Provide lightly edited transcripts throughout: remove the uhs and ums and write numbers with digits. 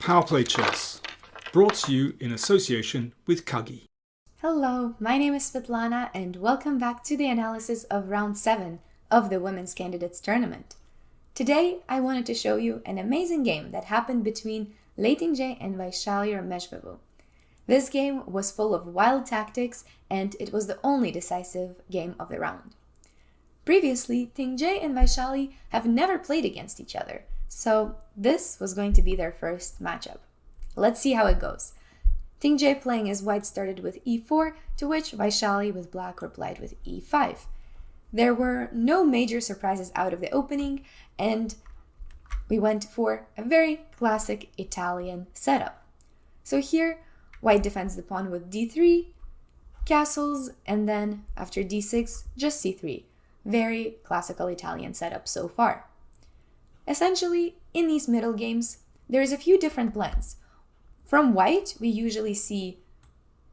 Power Play Chess, brought to you in association with Kagi. Hello, my name is Svetlana and welcome back to the analysis of round 7 of the Women's Candidates Tournament. Today, I wanted to show you an amazing game that happened between Lei Tingjie and Vaishali. This game was full of wild tactics and it was the only decisive game of the round. Previously, Tingjie and Vaishali have never played against each other, so this was going to be their first matchup. Let's see how it goes. Tingjie playing as white started with e4, to which Vaishali with black replied with e5. There were no major surprises out of the opening, and we went for a very classic Italian setup. So here, white defends the pawn with d3, castles, and then after d6, just c3. Very classical Italian setup so far. Essentially, in these middle games, there's a few different blends. From white, we usually see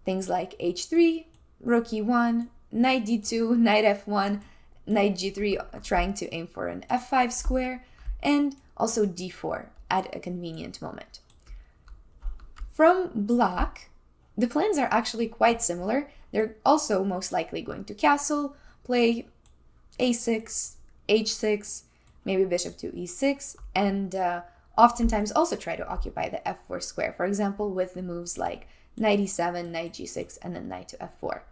things like h3, rook e1, knight d2, knight f1, knight g3 trying to aim for an f5 square, and also d4 at a convenient moment. From black, the plans are actually quite similar. They're also most likely going to castle, play a6, h6, maybe bishop to e6, and oftentimes also try to occupy the f4 square, for example, with the moves like knight e7, knight g6, and then knight to f4.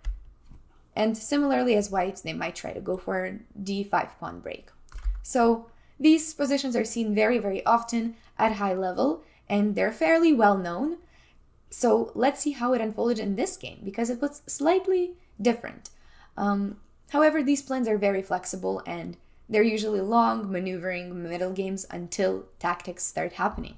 And similarly as white, they might try to go for a d5 pawn break. So these positions are seen very, very often at high level, and they're fairly well known. So let's see how it unfolded in this game, because it was slightly different. However, these plans are very flexible and they're usually long, maneuvering middle games until tactics start happening.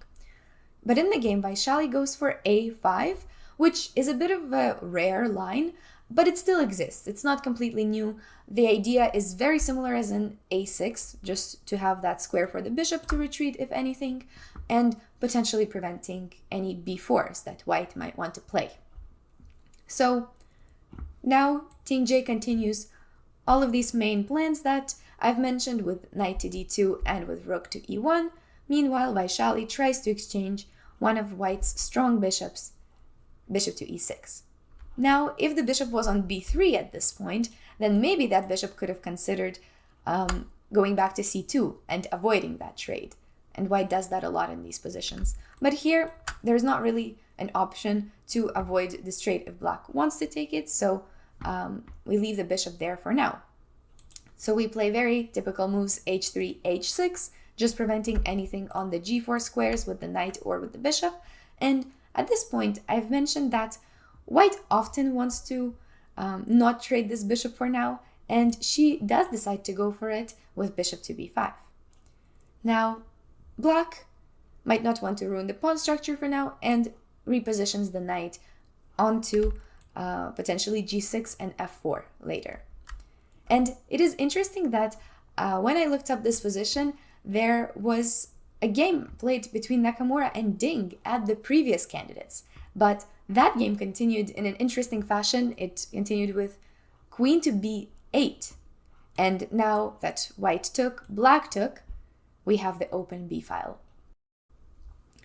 But in the game, Vaishali goes for a5, which is a bit of a rare line, but it still exists. It's not completely new. The idea is very similar as in a6, just to have that square for the bishop to retreat, if anything, and potentially preventing any b4s that white might want to play. So now Tingjie continues all of these main plans that I've mentioned with knight to d2 and with rook to e1. Meanwhile, Vaishali tries to exchange one of white's strong bishops, bishop to e6. Now, if the bishop was on b3 at this point, then maybe that bishop could have considered going back to c2 and avoiding that trade. And white does that a lot in these positions. But here, there's not really an option to avoid this trade if black wants to take it, so we leave the bishop there for now. So we play very typical moves h3, h6, just preventing anything on the g4 squares with the knight or with the bishop. And at this point, I've mentioned that white often wants to not trade this bishop for now, and she does decide to go for it with bishop to b5. Now, black might not want to ruin the pawn structure for now and repositions the knight onto potentially g6 and f4 later. And it is interesting that when I looked up this position, there was a game played between Nakamura and Ding at the previous candidates. But that game continued in an interesting fashion. It continued with queen to b8. And now that white took, black took, we have the open b file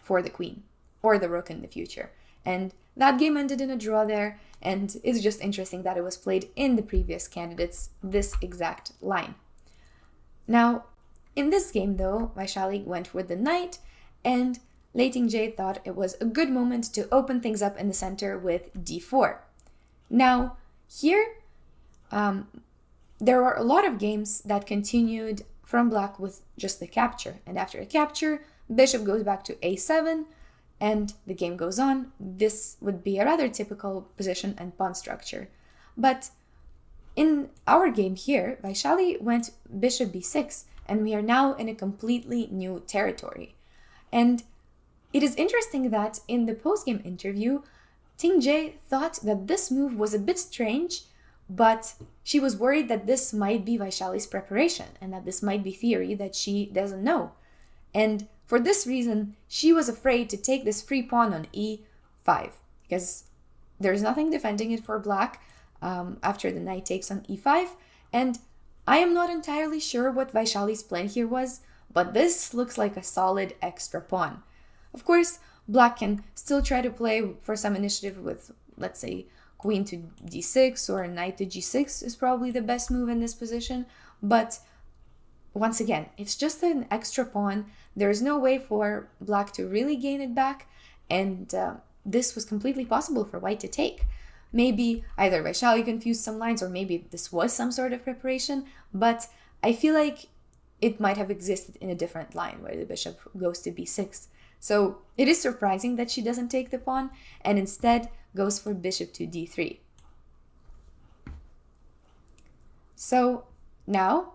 for the queen or the rook in the future. And that game ended in a draw there, and it's just interesting that it was played in the previous candidates, this exact line. Now, in this game though, Vaishali went with the knight, and Lei Tingjie thought it was a good moment to open things up in the center with d4. Now, here, there were a lot of games that continued from black with just the capture, and after a capture, bishop goes back to a7, and the game goes on. This would be a rather typical position and pawn structure. But in our game here, Vaishali went bishop b6, and we are now in a completely new territory. And it is interesting that in the post-game interview, Tingjie thought that this move was a bit strange, but she was worried that this might be Vaishali's preparation and that this might be theory that she doesn't know. And for this reason, she was afraid to take this free pawn on e5 because there's nothing defending it for black after the knight takes on e5. And I am not entirely sure what Vaishali's plan here was, but this looks like a solid extra pawn. Of course, Black can still try to play for some initiative with, let's say, queen to d6 or knight to g6 is probably the best move in this position. But once again, it's just an extra pawn. There's no way for Black to really gain it back, and this was completely possible for White to take. Maybe either Vaishali confused some lines, or maybe this was some sort of preparation, but I feel like it might have existed in a different line where the bishop goes to b6. So it is surprising that she doesn't take the pawn and instead goes for bishop to d3. So now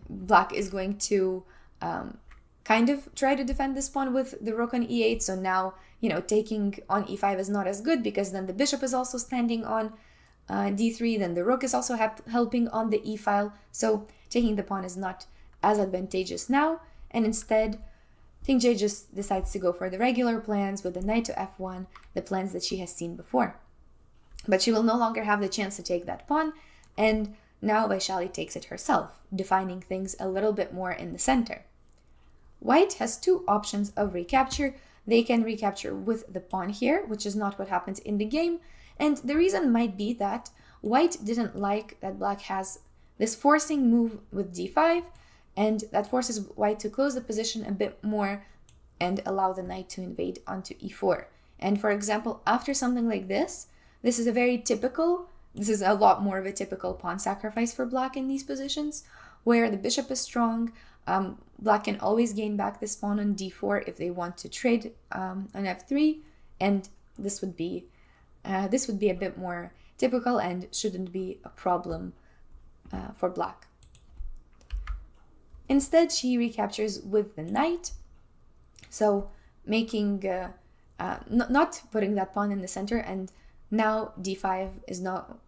Black is going to kind of try to defend this pawn with the rook on e8. So now, taking on e5 is not as good, because then the bishop is also standing on d3, then the rook is also helping on the e file. So taking the pawn is not as advantageous now, and instead Tingjie just decides to go for the regular plans with the knight to f1, the plans that she has seen before. But she will no longer have the chance to take that pawn, and now Vaishali takes it herself, defining things a little bit more in the center. White has two options of recapture. They can recapture with the pawn here, which is not what happened in the game, and the reason might be that White didn't like that Black has this forcing move with d5, and that forces White to close the position a bit more and allow the knight to invade onto e4. And for example, after something like this is a lot more of a typical pawn sacrifice for Black in these positions, where the bishop is strong. Black can always gain back this pawn on d4 if they want to trade on f3, and this would be a bit more typical and shouldn't be a problem for Black. Instead, she recaptures with the knight, so making not putting that pawn in the center, and now d5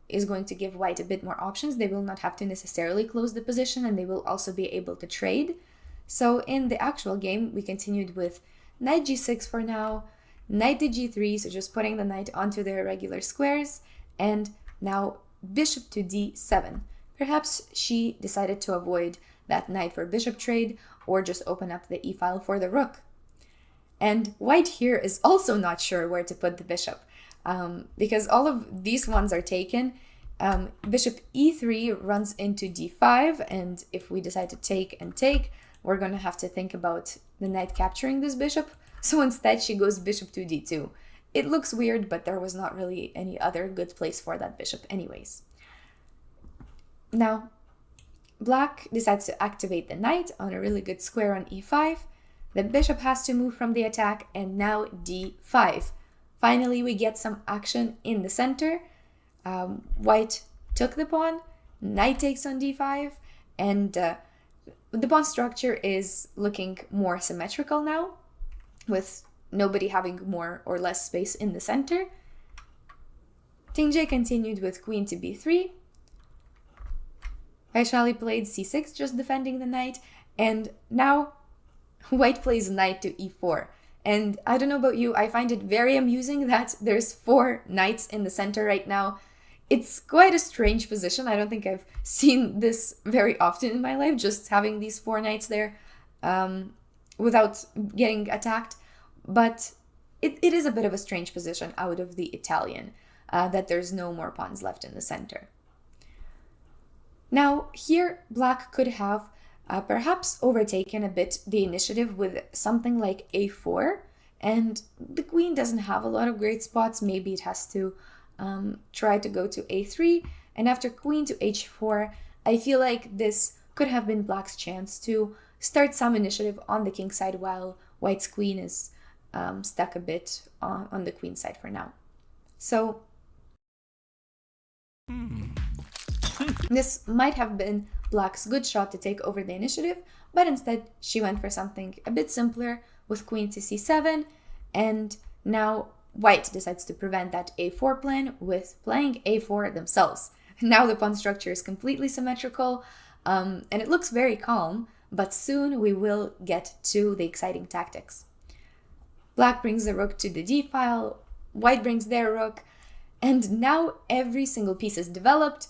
is going to give White a bit more options. They will not have to necessarily close the position, and they will also be able to trade. So in the actual game, we continued with knight g6 for now, knight to g3, so just putting the knight onto their regular squares, and now bishop to d7. Perhaps she decided to avoid that knight for bishop trade, or just open up the e-file for the rook. And White here is also not sure where to put the bishop, because all of these ones are taken. Bishop e3 runs into d5, and if we decide to take and take, we're going to have to think about the knight capturing this bishop. So instead she goes bishop to d2. It looks weird, but there was not really any other good place for that bishop anyways. Now, Black decides to activate the knight on a really good square on e5. The bishop has to move from the attack, and now d5. Finally, we get some action in the center. White took the pawn, knight takes on d5, and the pawn structure is looking more symmetrical now, with nobody having more or less space in the center. Tingjie continued with queen to b3. Vaishali played c6, just defending the knight, and now White plays knight to e4. And I don't know about you, I find it very amusing that there's 4 knights in the center right now. It's quite a strange position. I don't think I've seen this very often in my life, just having these 4 knights there without getting attacked. But it is a bit of a strange position out of the Italian, that there's no more pawns left in the center. Now, here Black could have perhaps overtaken a bit the initiative with something like a4, and the queen doesn't have a lot of great spots. Maybe it has to try to go to a3, and after queen to h4, I feel like this could have been Black's chance to start some initiative on the king side, while White's queen is stuck a bit on the queen side for now. So this might have been Black's good shot to take over the initiative, but instead she went for something a bit simpler with queen to c7, and now White decides to prevent that a4 plan with playing a4 themselves. Now the pawn structure is completely symmetrical, and it looks very calm, but soon we will get to the exciting tactics. Black brings the rook to the d file, White brings their rook, and now every single piece is developed,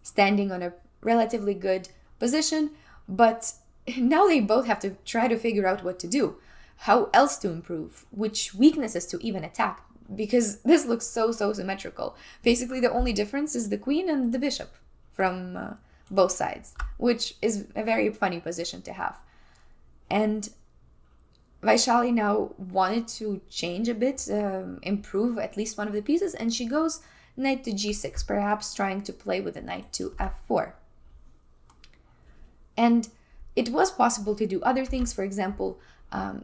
standing on a relatively good position, but now they both have to try to figure out what to do. how else to improve, which weaknesses to even attack, because this looks so symmetrical. Basically, the only difference is the queen and the bishop from both sides, which is a very funny position to have. And Vaishali now wanted to change a bit, improve at least one of the pieces, and she goes knight to g6, perhaps trying to play with the knight to f4. And it was possible to do other things, for example,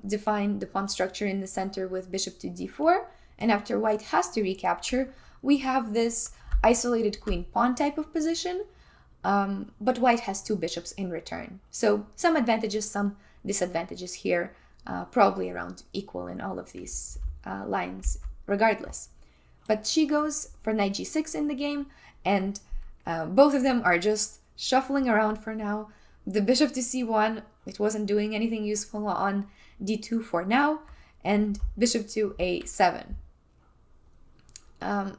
define the pawn structure in the center with bishop to d4, and after white has to recapture, we have this isolated queen-pawn type of position, but white has two bishops in return. So some advantages, some disadvantages here, probably around equal in all of these lines regardless. But she goes for knight g6 in the game, and both of them are just shuffling around for now. The bishop to c1, it wasn't doing anything useful on d2 for now, and bishop to a7.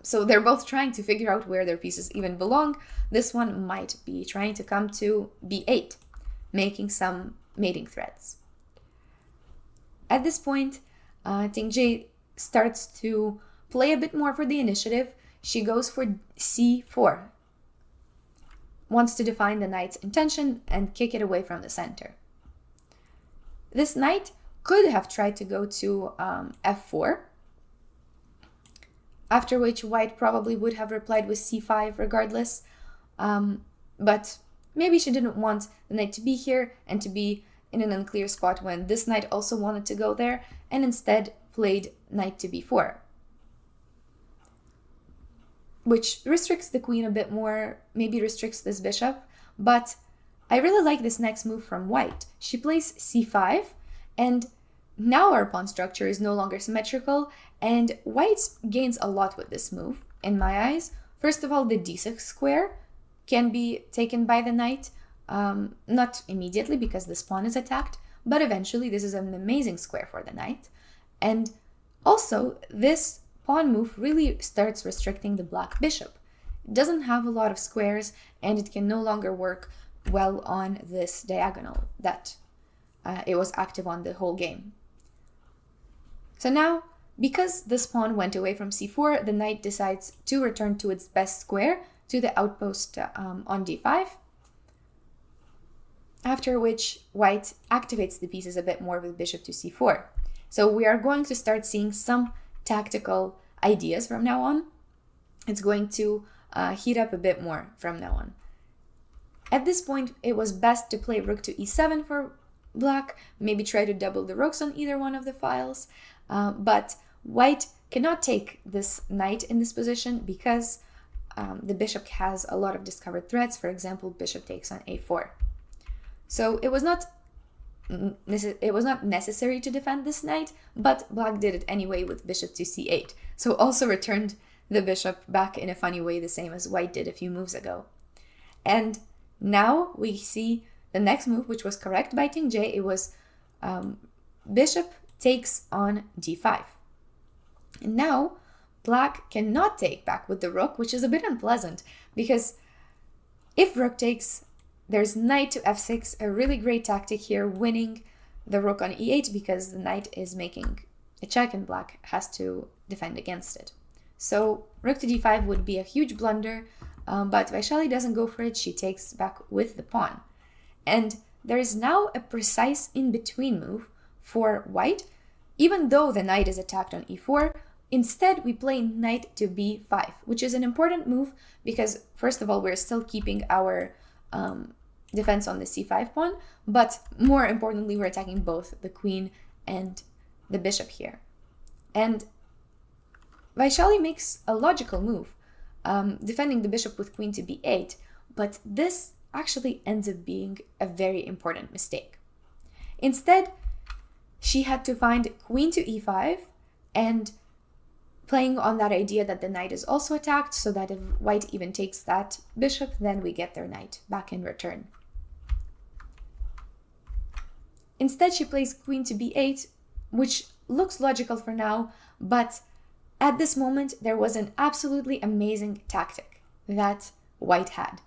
So they're both trying to figure out where their pieces even belong. This one might be trying to come to b8, making some mating threats. At this point, Tingjie starts to play a bit more for the initiative. She goes for c4, wants to define the knight's intention and kick it away from the center. This knight could have tried to go to f4, after which white probably would have replied with c5 regardless, but maybe she didn't want the knight to be here and to be in an unclear spot when this knight also wanted to go there, and instead played knight to b4, which restricts the queen a bit more, maybe restricts this bishop. But I really like this next move from white. She plays c5, and now our pawn structure is no longer symmetrical, and white gains a lot with this move, in my eyes. First of all, the d6 square can be taken by the knight, not immediately because this pawn is attacked, but eventually this is an amazing square for the knight. And also, this pawn move really starts restricting the black bishop. It doesn't have a lot of squares, and it can no longer work well on this diagonal that it was active on the whole game. So now, because this pawn went away from c4, the knight decides to return to its best square, to the outpost on d5, after which white activates the pieces a bit more with bishop to c4. So we are going to start seeing some tactical ideas from now on. It's going to heat up a bit more from now on. At this point, it was best to play rook to e7 for black, maybe try to double the rooks on either one of the files, but white cannot take this knight in this position because the bishop has a lot of discovered threats. For example, bishop takes on a4. So it was not necessary to defend this knight, but black did it anyway with bishop to c8. So also returned the bishop back in a funny way, the same as white did a few moves ago. And now we see the next move, which was correct by Tingjie. It was bishop takes on d5. And now black cannot take back with the rook, which is a bit unpleasant, because if rook takes, there's knight to f6, a really great tactic here, winning the rook on e8 because the knight is making a check and black has to defend against it. So rook to d5 would be a huge blunder, but Vaishali doesn't go for it. She takes back with the pawn. And there is now a precise in-between move for white. Even though the knight is attacked on e4, instead we play knight to b5, which is an important move because, first of all, we're still keeping our defense on the c5 pawn, but more importantly, we're attacking both the queen and the bishop here. And Vaishali makes a logical move, defending the bishop with queen to b8, but this actually ends up being a very important mistake. Instead, she had to find queen to e5 and playing on that idea that the knight is also attacked, so that if white even takes that bishop, then we get their knight back in return. Instead, she plays queen to b8, which looks logical for now, but at this moment, there was an absolutely amazing tactic that white had.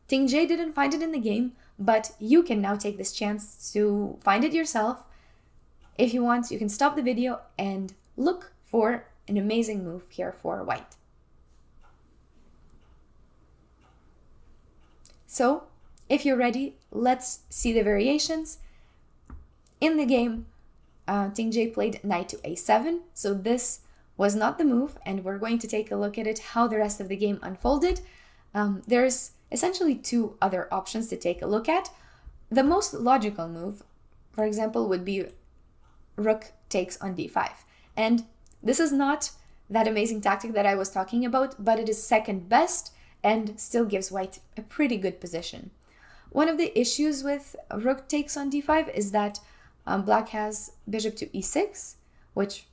Tingjie didn't find it in the game, but you can now take this chance to find it yourself. if you want, you can stop the video and look for an amazing move here for white. So, if you're ready, let's see the variations. In the game, Tingjie played knight to a7, so this was not the move, and we're going to take a look at it, how the rest of the game unfolded. There's essentially two other options to take a look at. The most logical move, for example, would be rook takes on d5. And this is not that amazing tactic that I was talking about, but it is second best and still gives white a pretty good position. One of the issues with rook takes on d5 is that black has bishop to e6, which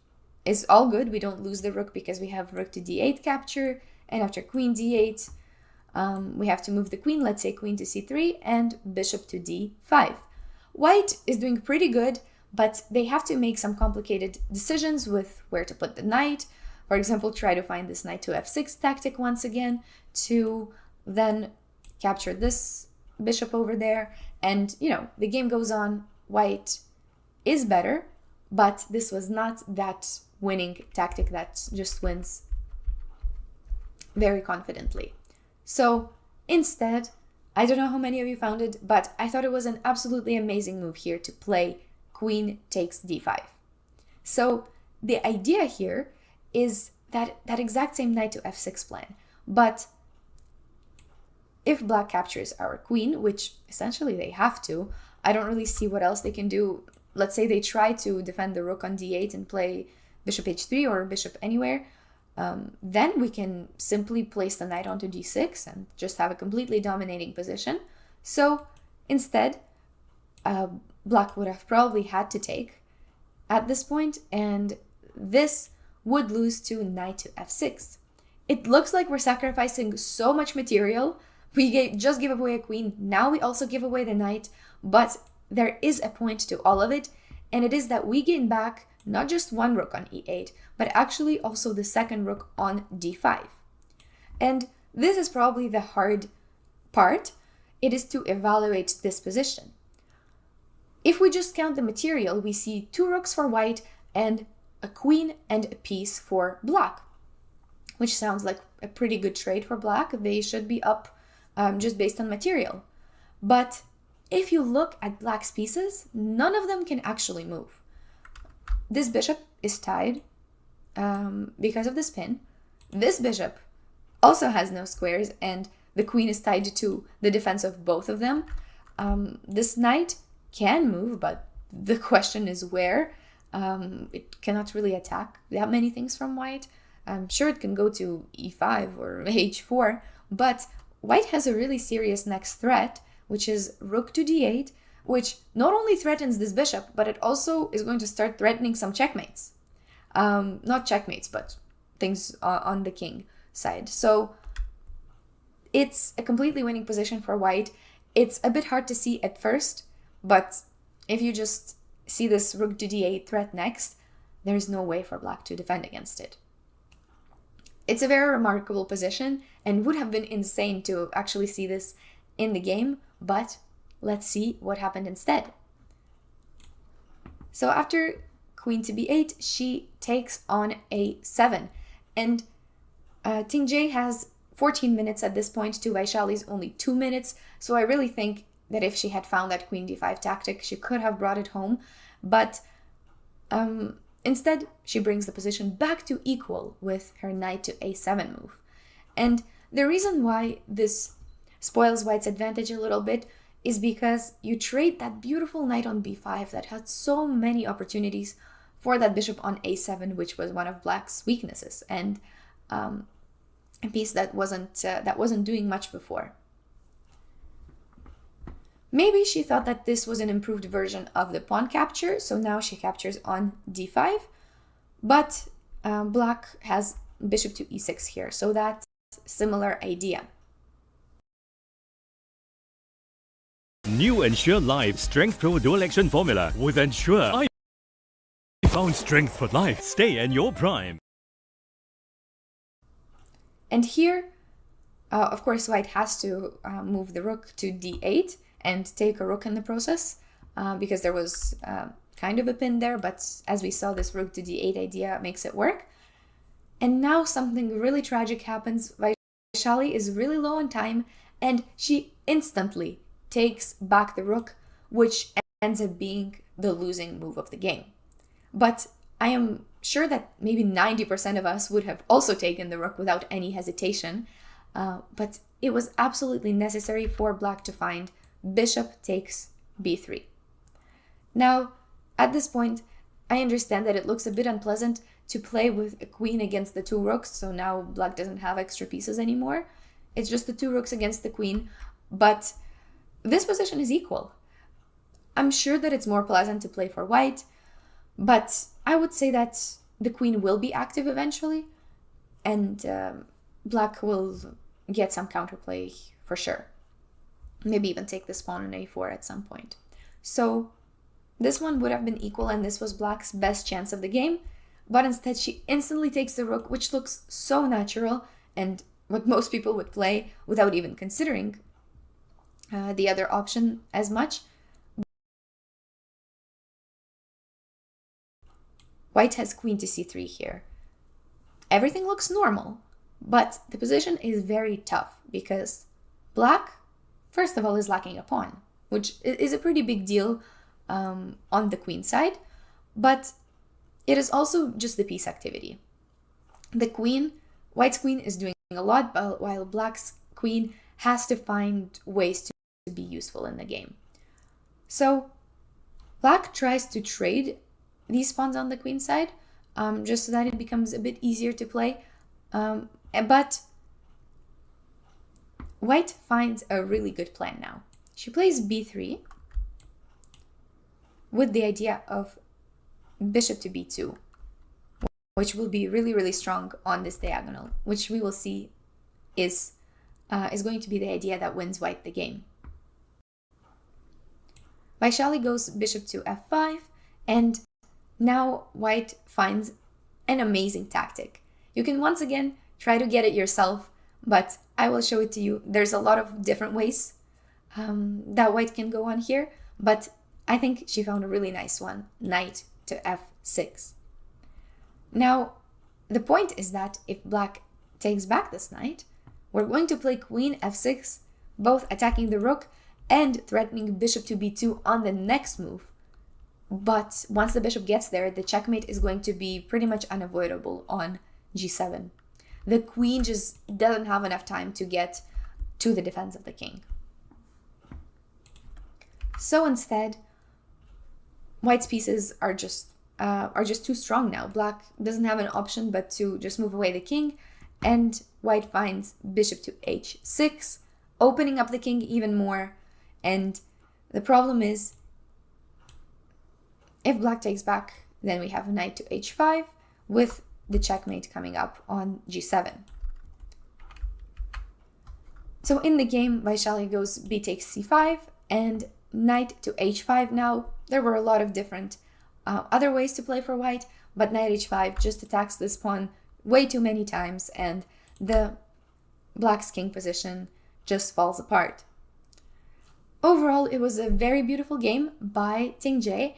is all good. We don't lose the rook because we have rook to d8 capture, and after queen d8, we have to move the queen, let's say queen to c3, and bishop to d5. White is doing pretty good, but they have to make some complicated decisions with where to put the knight. For example, try to find this knight to f6 tactic once again to then capture this bishop over there. And, you know, the game goes on. White is better, but this was not that winning tactic that just wins very confidently. So instead, I don't know how many of you found it, but I thought it was an absolutely amazing move here to play queen takes d5. So the idea here is that exact same knight to f6 plan, but if black captures our queen, which essentially they have to, I don't really see what else they can do. Let's say they try to defend the rook on d8 and play bishop h3 or bishop anywhere, then we can simply place the knight onto d6 and just have a completely dominating position. So instead, black would have probably had to take at this point, and this would lose to knight to f6. It looks like we're sacrificing so much material. We just give away a queen, now we also give away the knight, but there is a point to all of it, and it is that we gain back not just one rook on e8, but actually also the second rook on d5. And this is probably the hard part. It is to evaluate this position. If we just count the material, we see two rooks for white and a queen and a piece for black, which sounds like a pretty good trade for black. They should be up just based on material. But if you look at black's pieces, none of them can actually move. This bishop is tied because of the spin. This bishop also has no squares, and the queen is tied to the defense of both of them. This knight can move, but the question is where. It cannot really attack that many things from white. I'm sure it can go to e5 or h4, but white has a really serious next threat, which is rook to d8, which not only threatens this bishop, but it also is going to start threatening some checkmates. Not checkmates, but things on the king side. So it's a completely winning position for white. It's a bit hard to see at first, but if you just see this rook to d8 threat next, there's no way for black to defend against it. It's a very remarkable position and would have been insane to actually see this in the game, but let's see what happened instead. So after queen to b8, she takes on a7, and Tingjie has 14 minutes at this point to Vaishali's only 2 minutes, so I really think that if she had found that queen d5 tactic, she could have brought it home, but instead she brings the position back to equal with her knight to a7 move. And the reason why this spoils white's advantage a little bit is because you trade that beautiful knight on b5 that had so many opportunities for that bishop on a7, which was one of black's weaknesses, and a piece that wasn't doing much before. Maybe she thought that this was an improved version of the pawn capture, so now she captures on d5, but black has bishop to e6 here, so that's a similar idea. New Ensure Life Strength Pro Dual Action Formula. With Ensure, I found strength for life. Stay in your prime. And here, of course, white has to move the rook to d8 and take a rook in the process, because there was kind of a pin there, but as we saw, this rook to d8 idea makes it work. And now something really tragic happens. Vaishali is really low on time, and she instantly takes back the rook, which ends up being the losing move of the game. But I am sure that maybe 90% of us would have also taken the rook without any hesitation, but it was absolutely necessary for black to find bishop takes b3. Now, at this point, I understand that it looks a bit unpleasant to play with a queen against the two rooks, so now black doesn't have extra pieces anymore. It's just the two rooks against the queen, but this position is equal. I'm sure that it's more pleasant to play for white, but I would say that the queen will be active eventually, and black will get some counterplay for sure. Maybe even take this pawn on a4 at some point. So this one would have been equal, and this was black's best chance of the game, but instead she instantly takes the rook, which looks so natural and what most people would play without even considering the other option as much. White has queen to c3 here. Everything looks normal, but the position is very tough because black, first of all, is lacking a pawn, which is a pretty big deal on the queen side, but it is also just the piece activity. The queen, white's queen is doing a lot, while black's queen has to find ways to be useful in the game. So black tries to trade these pawns on the queen side, just so that it becomes a bit easier to play. But white finds a really good plan now. She plays b3 with the idea of bishop to b2, which will be really, really strong on this diagonal, which we will see is going to be the idea that wins white the game. Vaishali goes bishop to f5, and now white finds an amazing tactic. You can once again try to get it yourself, but I will show it to you. There's a lot of different ways that white can go on here, but I think she found a really nice one, knight to f6. Now, the point is that if black takes back this knight, we're going to play queen f6, both attacking the rook and threatening bishop to b2 on the next move. But once the bishop gets there, the checkmate is going to be pretty much unavoidable on g7. The queen just doesn't have enough time to get to the defense of the king. So instead, white's pieces are just too strong now. Black doesn't have an option but to just move away the king, and white finds bishop to h6, opening up the king even more. And the problem is, if black takes back, then we have knight to h5 with the checkmate coming up on g7. So in the game, Vaishali goes b takes c5 and knight to h5. Now, there were a lot of different other ways to play for white, but knight h5 just attacks this pawn way too many times, and the black's king position just falls apart. Overall, it was a very beautiful game by Tingjie,